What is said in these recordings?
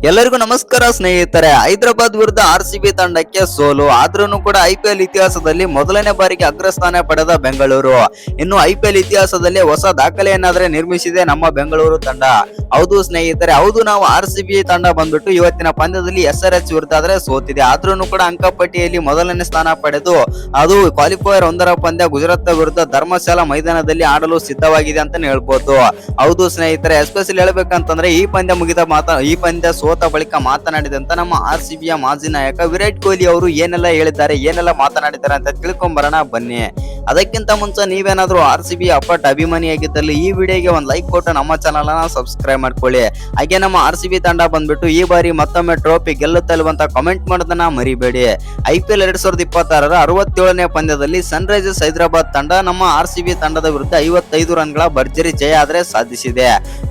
ಎಲ್ಲರಿಗೂ ನಮಸ್ಕಾರ ಸ್ನೇಹಿತರೆ. ಹೈದರಾಬಾದ್ ವಿರುದ್ಧ ಆರ್ಸಿಬಿ ತಂಡಕ್ಕೆ ಸೋಲು. ಆದ್ರೂ ಕೂಡ ಐಪಿಎಲ್ ಇತಿಹಾಸದಲ್ಲಿ ಮೊದಲನೇ ಬಾರಿಗೆ ಅಗ್ರಸ್ಥಾನ ಪಡೆದ ಬೆಂಗಳೂರು ಇನ್ನು ಐಪಿಎಲ್ ಇತಿಹಾಸದಲ್ಲಿ ಹೊಸ ದಾಖಲೆಯನ್ನಾದ್ರೆ ನಿರ್ಮಿಸಿದೆ ನಮ್ಮ ಬೆಂಗಳೂರು ತಂಡ. ಹೌದು ಸ್ನೇಹಿತರೆ, ಹೌದು, ನಾವು ಆರ್ಸಿಬಿ ತಂಡ ಬಂದ್ಬಿಟ್ಟು ಇವತ್ತಿನ ಪಂದ್ಯದಲ್ಲಿ SRH ವಿರುದ್ಧ ಆದ್ರೆ ಸೋತಿದೆ. ಆದ್ರೂ ಕೂಡ ಅಂಕಪಟ್ಟಿಯಲ್ಲಿ ಮೊದಲನೇ ಸ್ಥಾನ ಪಡೆದು ಅದು ಕ್ವಾಲಿಫೈಯರ್ ಒಂದರ ಪಂದ್ಯ ಗುಜರಾತ್ ವಿರುದ್ಧ ಧರ್ಮಶಾಲಾ ಮೈದಾನದಲ್ಲಿ ಆಡಲು ಸಿದ್ಧವಾಗಿದೆ ಅಂತಾನೆ ಹೇಳ್ಬೋದು. ಹೌದು ಸ್ನೇಹಿತರೆ, ಎಸ್ಪೆಷಲಿ ಹೇಳ್ಬೇಕಂತಂದ್ರೆ ಈ ಪಂದ್ಯ ಸೋತ ಬಳಿಕ ಮಾತನಾಡಿದಂತ ನಮ್ಮ ಆರ್ಸಿಬಿಯ ಮಾಜಿ ನಾಯಕ ವಿರಾಟ್ ಕೊಹ್ಲಿ ಅವರು ಏನೆಲ್ಲ ಹೇಳಿದ್ದಾರೆ, ಏನೆಲ್ಲ ಮಾತನಾಡಿದ್ದಾರೆ ಅಂತ ತಿಳ್ಕೊಂಬರೋಣ ಬನ್ನಿ. ಅದಕ್ಕಿಂತ ಮುಂಚೆ ನೀವೇನಾದ್ರೂ ಆರ್ಸಿಬಿ ಅಪ್ಪಟ್ ಅಭಿಮಾನಿಯಾಗಿದ್ದಲ್ಲಿ ಈ ವಿಡಿಯೋಗೆ ಒಂದು ಲೈಕ್ ಕೊಟ್ಟು ನಮ್ಮ ಚಾನಲ್ ಅನ್ನ ಸಬ್ಸ್ಕ್ರೈಬ್ ಮಾಡ್ಕೊಳ್ಳಿ. ಹಾಗೆ ನಮ್ಮ ಆರ್ಸಿಬಿ ತಂಡ ಬಂದ್ಬಿಟ್ಟು ಈ ಬಾರಿ ಮತ್ತೊಮ್ಮೆ ಟ್ರೋಫಿ ಗೆಲ್ಲುತ್ತಲ್ವ ಅಂತ ಕಮೆಂಟ್ ಮಾಡೋದನ್ನ ಮರಿಬೇಡಿ. IPL 2026ರ 67ನೇ ಪಂದ್ಯದಲ್ಲಿ ಸನ್ರೈಸರ್ಸ್ ಹೈದರಾಬಾದ್ ತಂಡ ನಮ್ಮ ಆರ್ಸಿಬಿ ತಂಡದ ವಿರುದ್ಧ 55 ರನ್ಗಳ ಭರ್ಜರಿ ಜಯ ಆದ್ರೆ ಸಾಧಿಸಿದೆ.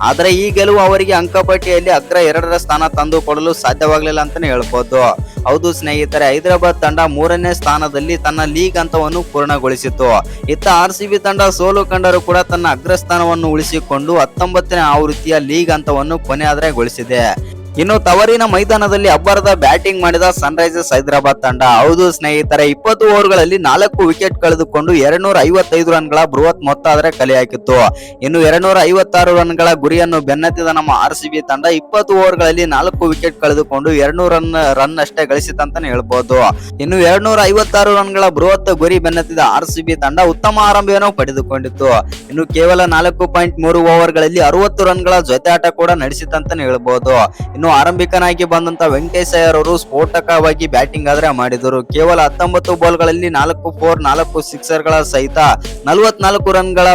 ಆದ್ರೆ ಈ ಗೆಲುವು ಅವರಿಗೆ ಅಂಕಪಟ್ಟಿಯಲ್ಲಿ ಅಗ್ರ 2ರ ಸ್ಥಾನ ತಂದುಕೊಡಲು ಸಾಧ್ಯವಾಗಲಿಲ್ಲ ಅಂತಾನೆ ಹೇಳ್ಬೋದು. ಹೌದು ಸ್ನೇಹಿತರೆ, ಹೈದರಾಬಾದ್ ತಂಡ 3ನೇ ಸ್ಥಾನದಲ್ಲಿ ತನ್ನ ಲೀಗ್ ಹಂತವನ್ನು ಪೂರ್ಣಗೊಳಿಸಿತು. ಇತ್ತ ಆರ್ಸಿಬಿ ತಂಡ ಸೋಲು ಕಂಡರೂ ಕೂಡ ತನ್ನ ಅಗ್ರಸ್ಥಾನವನ್ನು ಉಳಿಸಿಕೊಂಡು 19ನೇ ಆವೃತ್ತಿಯ ಲೀಗ್ ಹಂತವನ್ನು ಕೊನೆಯಾದರೆಗೊಳಿಸಿದೆ. ಇನ್ನು ತವರಿನ ಮೈದಾನದಲ್ಲಿ ಅಬ್ಬರದ ಬ್ಯಾಟಿಂಗ್ ಮಾಡಿದ ಸನ್ರೈಸರ್ಸ್ ಹೈದರಾಬಾದ್ ತಂಡ. ಹೌದು ಸ್ನೇಹಿತರೆ, 20 ಓವರ್ಗಳಲ್ಲಿ 4 ವಿಕೆಟ್ ಕಳೆದುಕೊಂಡು 255 ರನ್ಗಳ ಬೃಹತ್ ಮೊತ್ತ ಆದ್ರೆ ಕಲೆ ಹಾಕಿತ್ತು. ಇನ್ನು 256 ರನ್ಗಳ ಗುರಿಯನ್ನು ಬೆನ್ನತ್ತಿದ ನಮ್ಮ ಆರ್ಸಿಬಿ ತಂಡ 20 ಓವರ್ಗಳಲ್ಲಿ 4 ವಿಕೆಟ್ ಕಳೆದುಕೊಂಡು 200 ರನ್ ಅಷ್ಟೇ ಗಳಿಸಿತಂತಾನೆ ಹೇಳ್ಬೋದು. ಇನ್ನು 256 ರನ್ಗಳ ಬೃಹತ್ ಗುರಿ ಬೆನ್ನತ್ತಿದ ಆರ್ಸಿಬಿ ತಂಡ ಉತ್ತಮ ಆರಂಭವನ್ನು ಪಡೆದುಕೊಂಡಿತ್ತು. ಇನ್ನು ಕೇವಲ 4.3 ಓವರ್ಗಳಲ್ಲಿ 60 ರನ್ಗಳ ಜೊತೆ ಆಟ ಕೂಡ ನಡೆಸಿತಂತಾನೆ ಹೇಳ್ಬೋದು. ಇನ್ನು ಆರಂಭಿಕನಾಗಿ ಬಂದಂತ ವೆಂಕಟೇಶ್ ಅಯ್ಯರ್ ಅವರು ಸ್ಫೋಟಕವಾಗಿ ಬ್ಯಾಟಿಂಗ್ ಆದ್ರೆ ಮಾಡಿದರು. ಕೇವಲ 19 ಬಾಲ್ಗಳಲ್ಲಿ 4 4 4 ಸಿಕ್ಸರ್ಗಳ ಸಹಿತ 44 ರನ್ಗಳ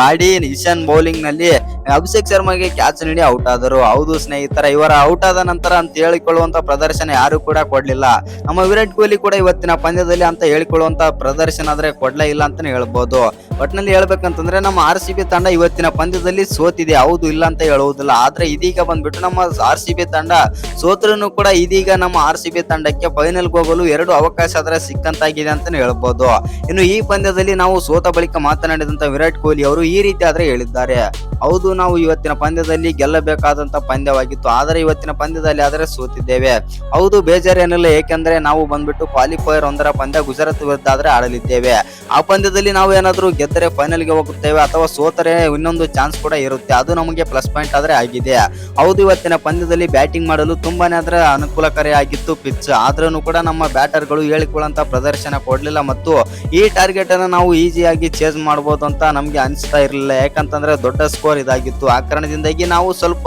ಆಡಿ ಇಶಾನ್ ಬೌಲಿಂಗ್ ನಲ್ಲಿ ಅಭಿಷೇಕ್ ಶರ್ಮಾಗೆ ಕ್ಯಾಚ್ ನೀಡಿ ಔಟ್ ಆದರು. ಹೌದು ಸ್ನೇಹಿತರ, ಇವರ ಔಟ್ ಆದ ನಂತರ ಅಂತ ಹೇಳಿಕೊಳ್ಳುವಂತ ಪ್ರದರ್ಶನ ಯಾರು ಕೂಡ ಕೊಡ್ಲಿಲ್ಲ. ನಮ್ಮ ವಿರಾಟ್ ಕೊಹ್ಲಿ ಕೂಡ ಇವತ್ತಿನ ಪಂದ್ಯದಲ್ಲಿ ಅಂತ ಹೇಳಿಕೊಳ್ಳುವಂತ ಪ್ರದರ್ಶನ ಆದ್ರೆ ಕೊಡ್ಲೇ ಇಲ್ಲ ಅಂತಾನೆ ಹೇಳ್ಬೋದು. ಒಟ್ಟಿನಲ್ಲಿ ಹೇಳ್ಬೇಕಂತಂದ್ರೆ ನಮ್ಮ ಆರ್ಸಿಬಿ ತಂಡ ಇವತ್ತಿನ ಪಂದ್ಯದಲ್ಲಿ ಸೋತಿದೆ, ಹೌದು ಇಲ್ಲ ಅಂತ ಹೇಳುವುದಿಲ್ಲ. ಆದ್ರೆ ಇದೀಗ ಬಂದ್ಬಿಟ್ಟು ನಮ್ಮ ಆರ್ಸಿಬಿ ತಂಡ ಸೋತ್ರೂ ಕೂಡ ಇದೀಗ ನಮ್ಮ ಆರ್ಸಿಬಿ ತಂಡಕ್ಕೆ ಫೈನಲ್ಗೆ ಹೋಗಲು 2 ಅವಕಾಶ ಆದ್ರೆ ಸಿಕ್ಕಂತಾಗಿದೆ ಅಂತಾನೆ ಹೇಳ್ಬೋದು. ಇನ್ನು ಈ ಪಂದ್ಯದಲ್ಲಿ ನಾವು ಸೋತ ಬಳಿಕ ಮಾತನಾಡಿದಂತ ವಿರಾಟ್ ಕೊಹ್ಲಿ ಅವರು ಈ ರೀತಿ ಆದ್ರೆ ಹೇಳಿದ್ದಾರೆ. ಹೌದು, ನಾವು ಇವತ್ತಿನ ಪಂದ್ಯದಲ್ಲಿ ಗೆಲ್ಲಬೇಕಾದಂತ ಪಂದ್ಯವಾಗಿತ್ತು, ಆದರೆ ಇವತ್ತಿನ ಪಂದ್ಯದಲ್ಲಿ ಆದ್ರೆ ಸೋತಿದ್ದೇವೆ. ಹೌದು, ಬೇಜಾರೇನಿಲ್ಲ, ಏಕೆಂದ್ರೆ ನಾವು ಬಂದ್ಬಿಟ್ಟು ಕ್ವಾಲಿಫೈಯರ್ ಒಂದರ ಪಂದ್ಯ ಗುಜರಾತ್ ವಿರುದ್ಧ ಆದ್ರೆ ಆಡಲಿದ್ದೇವೆ. ಆ ಪಂದ್ಯದಲ್ಲಿ ನಾವು ಏನಾದ್ರೂ ಗೆದ್ದರೆ ಫೈನಲ್ಗೆ ಹೋಗುತ್ತೇವೆ, ಅಥವಾ ಸೋತರೆ ಇನ್ನೊಂದು ಚಾನ್ಸ್ ಕೂಡ ಇರುತ್ತೆ, ಅದು ನಮಗೆ ಪ್ಲಸ್ ಪಾಯಿಂಟ್ ಆದ್ರೆ ಆಗಿದೆ. ಹೌದು, ಇವತ್ತಿನ ಪಂದ್ಯದಲ್ಲಿ ಬ್ಯಾಟಿಂಗ್ ಮಾಡಲು ತುಂಬಾನೇ ಆದ್ರೆ ಅನುಕೂಲಕಾರಿಯಾಗಿತ್ತು ಪಿಚ್. ಆದ್ರೂ ಕೂಡ ನಮ್ಮ ಬ್ಯಾಟರ್ಗಳು ಹೇಳಿಕೊಳ್ಳುವಂತ ಪ್ರದರ್ಶನ ಕೊಡ್ಲಿಲ್ಲ ಮತ್ತು ಈ ಟಾರ್ಗೆಟ್ ಅನ್ನು ನಾವು ಈಸಿಯಾಗಿ ಚೇಸ್ ಮಾಡಬಹುದು ಅಂತ ನಮ್ಗೆ ಅನಿಸ್ತಾ ಇರಲಿಲ್ಲ. ಯಾಕಂತಂದ್ರೆ ದೊಡ್ಡ ಸ್ಕೋರ್ ಇದಾಗಿತ್ತು. ಆ ಕಾರಣದಿಂದಾಗಿ ನಾವು ಸ್ವಲ್ಪ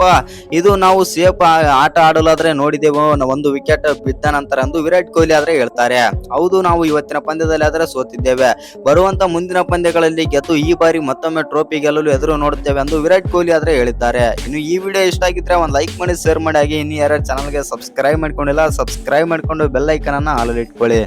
ನಾವು ಸೇಫ್ ಆಟ ಆಡಲಾದ್ರೆ ನೋಡಿದೆವು, ಒಂದು ವಿಕೆಟ್ ಬಿದ್ದ ನಂತರ ಎಂದು ವಿರಾಟ್ ಕೊಹ್ಲಿ ಆದ್ರೆ ಹೇಳ್ತಾರೆ. ಹೌದು, ನಾವು ಇವತ್ತಿನ ಪಂದ್ಯದಲ್ಲಿ ಆದ್ರೆ ಸೋತಿದ್ದೇವೆ, ಬರುವಂತ ಮುಂದಿನ ಪಂದ್ಯಗಳಲ್ಲಿ ಗೆದ್ದು ಈ ಬಾರಿ ಮತ್ತೊಮ್ಮೆ ಟ್ರೋಫಿ ಗೆಲ್ಲಲು ಎದುರು ನೋಡುತ್ತೇವೆ ಎಂದು ವಿರಾಟ್ ಕೊಹ್ಲಿ ಆದ್ರೆ ಹೇಳಿದ್ದಾರೆ. ಇನ್ನು ಈ ವಿಡಿಯೋ ಇಷ್ಟ ಆಗಿದ್ರೆ ಒಂದು ಲೈಕ್ ಮಾಡಿ, ಶೇರ್ ಮಾಡಿ. ಹಾಗೆ ಇನ್ನು ಯಾರು ಚಾನಲ್ಗೆ ಸಬ್ಸ್ಕ್ರೈಬ್ ಮಾಡ್ಕೊಂಡಿಲ್ಲ, ಸಬ್ಸ್ಕ್ರೈಬ್ ಮಾಡ್ಕೊಂಡು ಬೆಲ್ ಐಕನ್ ಅನ್ನ ಆಲ್ ಇಟ್ಕೊಳ್ಳಿ.